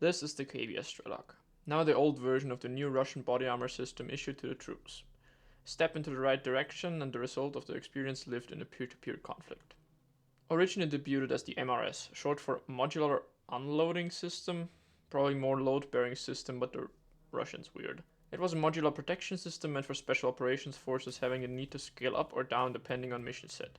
This is the KBS Strelok, now the old version of the new Russian body armor system issued to the troops. Step into the right direction and the result of the experience lived in a peer-to-peer conflict. Originally debuted as the MRS, short for Modular Unloading System, probably more load-bearing system, but the Russians weird. It was a modular protection system meant for special operations forces having a need to scale up or down depending on mission set.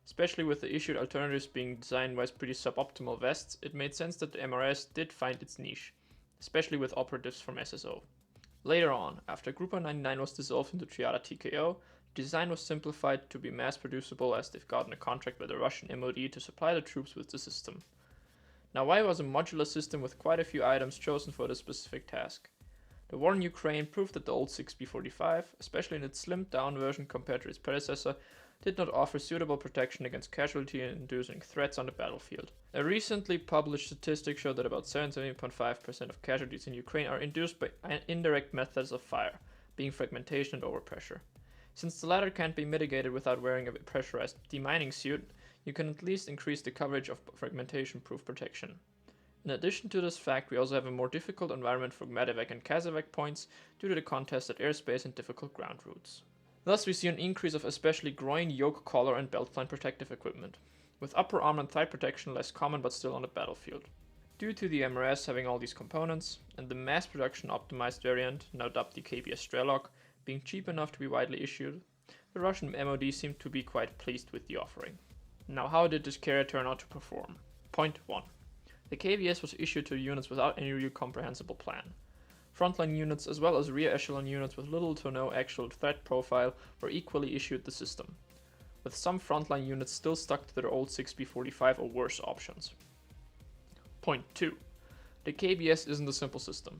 Especially with the issued alternatives being design-wise pretty suboptimal vests, it made sense that the MRS did find its niche, especially with operatives from SSO. Later on, after Group 99 was dissolved into Triada TKO, the design was simplified to be mass-producible as they've gotten a contract with the Russian MOD to supply the troops with the system. Now, why was a modular system with quite a few items chosen for this specific task? The war in Ukraine proved that the old 6B45, especially in its slimmed-down version compared to its predecessor, did not offer suitable protection against casualty-inducing threats on the battlefield. A recently published statistic showed that about 77.5% of casualties in Ukraine are induced by indirect methods of fire, being fragmentation and overpressure. Since the latter can't be mitigated without wearing a pressurized demining suit, you can at least increase the coverage of fragmentation-proof protection. In addition to this fact, we also have a more difficult environment for medevac and casevac points due to the contested airspace and difficult ground routes. Thus, we see an increase of especially groin, yoke, collar, and beltline protective equipment, with upper arm and thigh protection less common but still on the battlefield. Due to the MRS having all these components, and the mass production optimized variant, now dubbed the KBS Strelok, being cheap enough to be widely issued, the Russian MOD seemed to be quite pleased with the offering. Now, how did this carrier turn out to perform? Point 1. The KBS was issued to units without any real comprehensible plan. Frontline units as well as rear echelon units with little to no actual threat profile were equally issued the system, with some frontline units still stuck to their old 6B45 or worse options. Point 2. The KBS isn't a simple system.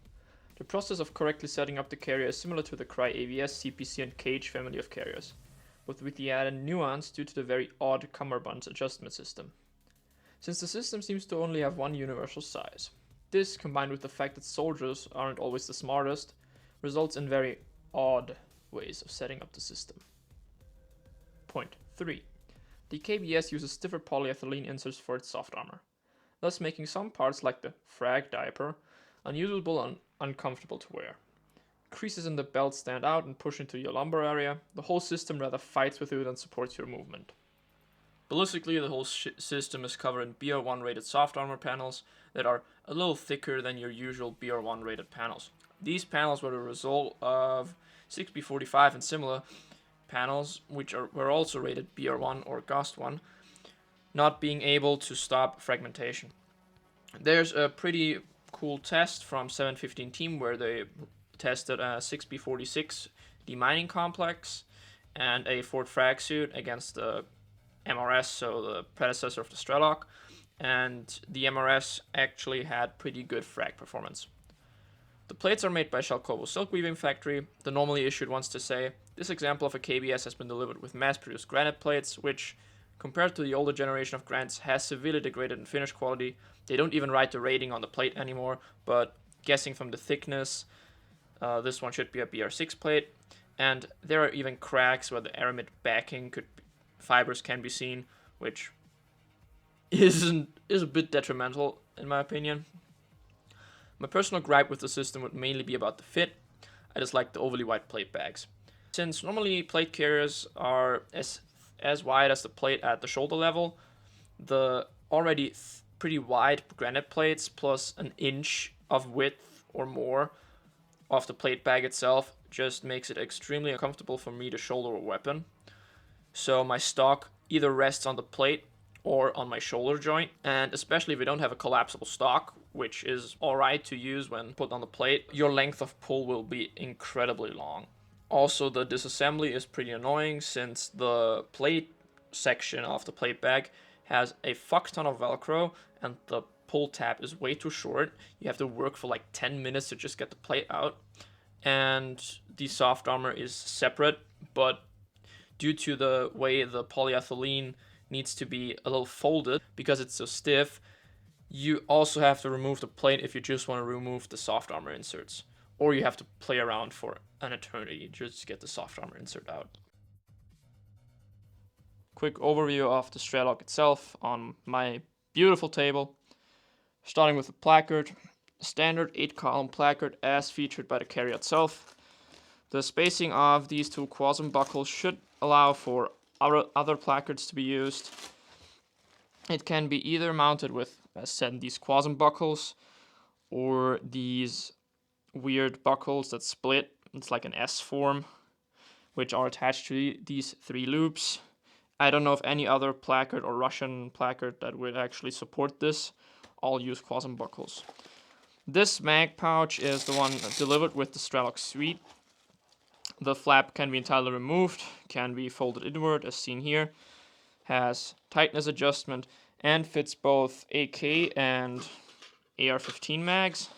The process of correctly setting up the carrier is similar to the Cry AVS, CPC and Cage family of carriers, but with the added nuance due to the very odd cummerbund adjustment system. Since the system seems to only have one universal size, this, combined with the fact that soldiers aren't always the smartest, results in very odd ways of setting up the system. Point 3. The KBS uses stiffer polyethylene inserts for its soft armor, thus making some parts like the frag diaper unusable and uncomfortable to wear. Creases in the belt stand out and push into your lumbar area. The whole system rather fights with you than supports your movement. Ballistically, the whole system is covered in BR1 rated soft armor panels that are a little thicker than your usual BR1 rated panels. These panels were the result of 6B45 and similar panels, which were also rated BR1 or GOST1, not being able to stop fragmentation. There's a pretty cool test from 715 team where they tested a 6B46 demining complex and a Ford frag suit against the MRS, so the predecessor of the Strelok, and the MRS actually had pretty good frag performance. The plates are made by Shalkovo Silk Weaving Factory, the normally issued ones to say. This example of a KBS has been delivered with mass-produced granite plates, which, compared to the older generation of granites, has severely degraded in finish quality. They don't even write the rating on the plate anymore, but guessing from the thickness, this one should be a BR6 plate, and there are even cracks where the aramid backing fibers can be seen, which is a bit detrimental in my opinion. My personal gripe with the system would mainly be about the fit. I just like the overly wide plate bags. Since normally plate carriers are as wide as the plate at the shoulder level, the already pretty wide granite plates plus an inch of width or more of the plate bag itself just makes it extremely uncomfortable for me to shoulder a weapon. So my stock either rests on the plate or on my shoulder joint, and especially if you don't have a collapsible stock, which is alright to use when put on the plate, your length of pull will be incredibly long. Also, the disassembly is pretty annoying since the plate section of the plate bag has a fuck ton of Velcro and the pull tab is way too short. You have to work for like 10 minutes to just get the plate out, and the soft armor is separate, but due to the way the polyethylene needs to be a little folded because it's so stiff, you also have to remove the plate if you just want to remove the soft armor inserts, or you have to play around for an eternity just to get the soft armor insert out. Quick overview of the Strelok itself on my beautiful table. Starting with the placard, standard 8-column placard as featured by the carrier itself. The spacing of these two quasum buckles should allow for other placards to be used. It can be either mounted with, as said, these quasum buckles, or these weird buckles that split. It's like an S form, which are attached to these 3 loops. I don't know if any other placard or Russian placard that would actually support this all use quasum buckles. This mag pouch is the one delivered with the Strelok suite. The flap can be entirely removed, can be folded inward as seen here, has tightness adjustment, and fits both AK and AR-15 mags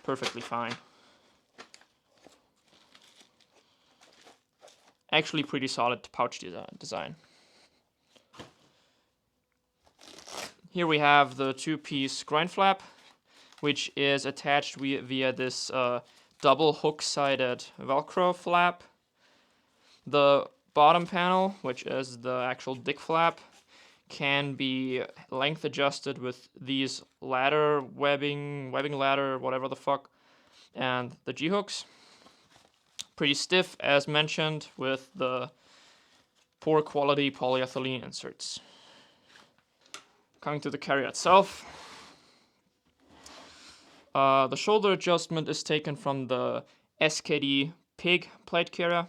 perfectly fine. Actually pretty solid pouch design. Here we have the 2-piece groin flap, which is attached via this double hook-sided Velcro flap. The bottom panel, which is the actual dick flap, can be length adjusted with these ladder webbing ladder, whatever the fuck, and the G-hooks. Pretty stiff, as mentioned, with the poor quality polyethylene inserts. Coming to the carrier itself, the shoulder adjustment is taken from the SKD Pig plate carrier,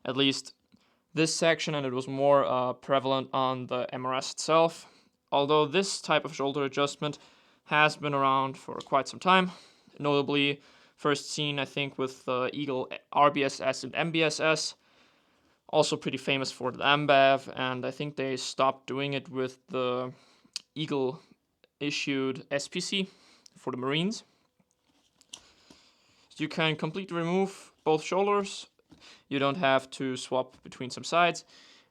at least this section, and it was more prevalent on the MRS itself. Although this type of shoulder adjustment has been around for quite some time, notably first seen, I think, with the Eagle RBSS and MBSS. Also pretty famous for the MBAV, and I think they stopped doing it with the Eagle issued SPC for the Marines. You can completely remove both shoulders. You don't have to swap between some sides.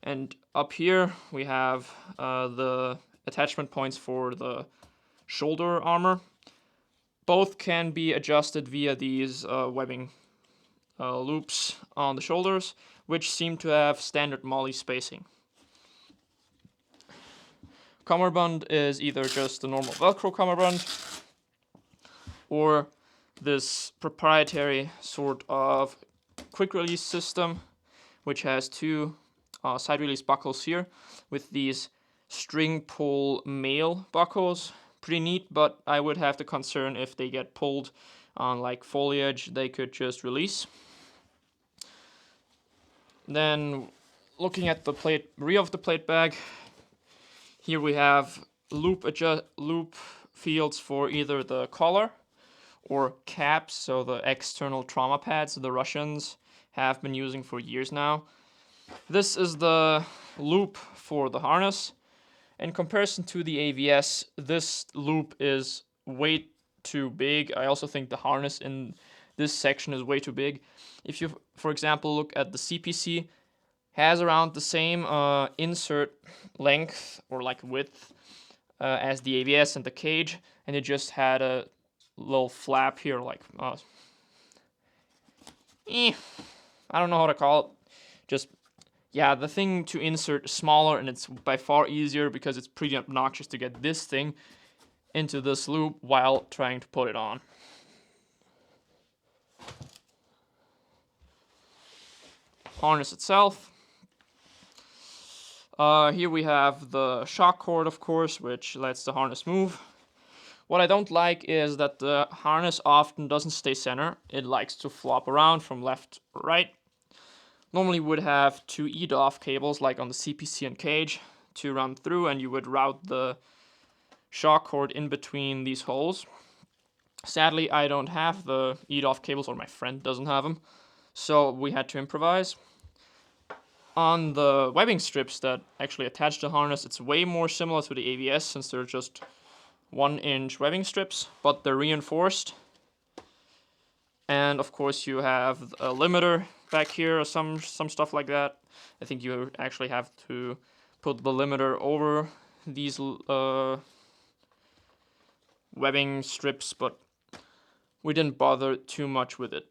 And up here we have the attachment points for the shoulder armor. Both can be adjusted via these webbing loops on the shoulders, which seem to have standard MOLLE spacing. Cummerbund is either just a normal Velcro cummerbund, or this proprietary sort of quick release system, which has 2 side release buckles here with these string pull male buckles. Pretty neat, but I would have the concern if they get pulled on like foliage, they could just release. Then looking at the rear of the plate bag, here we have loop fields for either the collar or caps, so the external trauma pads the Russians have been using for years now. This is the loop for the harness. In comparison to the AVS, this loop is way too big. I also think the harness in this section is way too big. If you, for example, look at the CPC, has around the same insert length or like width as the AVS and the cage, and it just had a little flap here, like I don't know how to call it. Just, yeah, the thing to insert is smaller, and it's by far easier because it's pretty obnoxious to get this thing into this loop while trying to put it on. Harness itself. Here we have the shock cord, of course, which lets the harness move. What I don't like is that the harness often doesn't stay center. It likes to flop around from left to right. Normally would have 2 EDOF cables, like on the CPC and cage, to run through, and you would route the shock cord in between these holes. Sadly, I don't have the EDOF cables, or my friend doesn't have them, so we had to improvise. On the webbing strips that actually attach the harness, it's way more similar to the AVS, since they're just 1-inch webbing strips, but they're reinforced. And of course you have a limiter back here, or some stuff like that. I think you actually have to put the limiter over these webbing strips, but we didn't bother too much with it.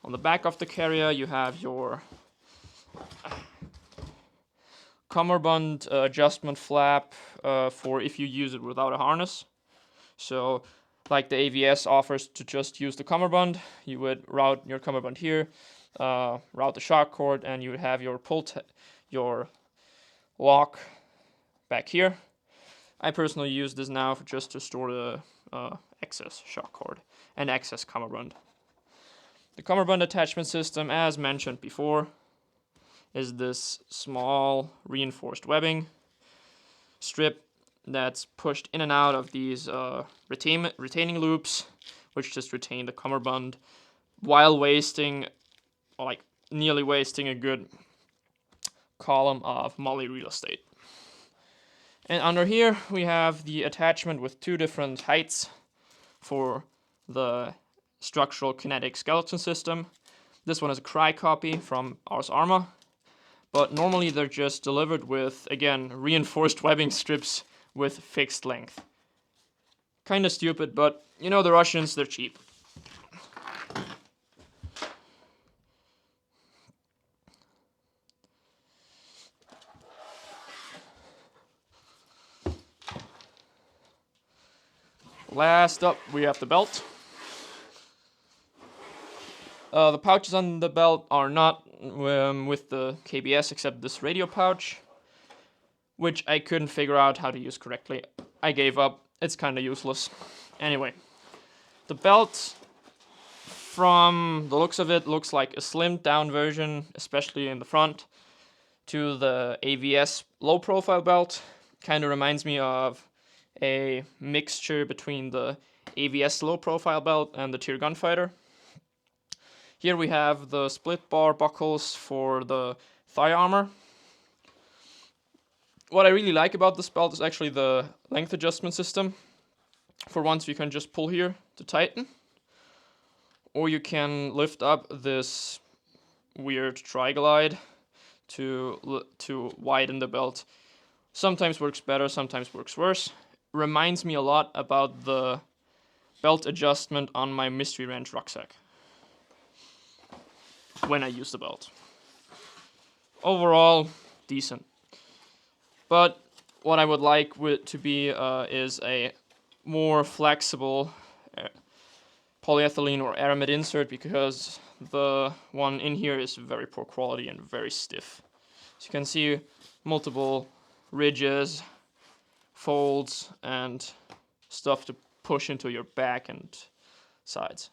On the back of the carrier you have your cummerbund adjustment flap for if you use it without a harness. So, like the AVS offers to just use the cummerbund, you would route your cummerbund here, route the shock cord, and you would have your your lock back here. I personally use this now just to store the excess shock cord and excess cummerbund. The cummerbund attachment system, as mentioned before, is this small reinforced webbing strip that's pushed in and out of these retaining loops, which just retain the cummerbund while nearly wasting a good column of moly real estate. And under here we have the attachment with two different heights for the structural kinetic skeleton system. This one is a cry copy from Ars Arma, but normally they're just delivered with, again, reinforced webbing strips with fixed length. Kinda stupid, but you know the Russians, they're cheap. Last up, we have the belt. The pouches on the belt are not with the KBS except this radio pouch, which I couldn't figure out how to use correctly. I gave up. It's kind of useless. Anyway, the belt, from the looks of it, looks like a slimmed down version, especially in the front, to the AVS low profile belt. Kind of reminds me of a mixture between the AVS low profile belt and the Tier Gunfighter. Here we have the split bar buckles for the thigh armor. What I really like about this belt is actually the length adjustment system. For once, you can just pull here to tighten, or you can lift up this weird tri-glide to widen the belt. Sometimes works better, sometimes works worse. Reminds me a lot about the belt adjustment on my Mystery Ranch rucksack when I use the belt. Overall, decent. But what I would like to be is a more flexible polyethylene or aramid insert, because the one in here is very poor quality and very stiff. So you can see multiple ridges, folds, and stuff to push into your back and sides.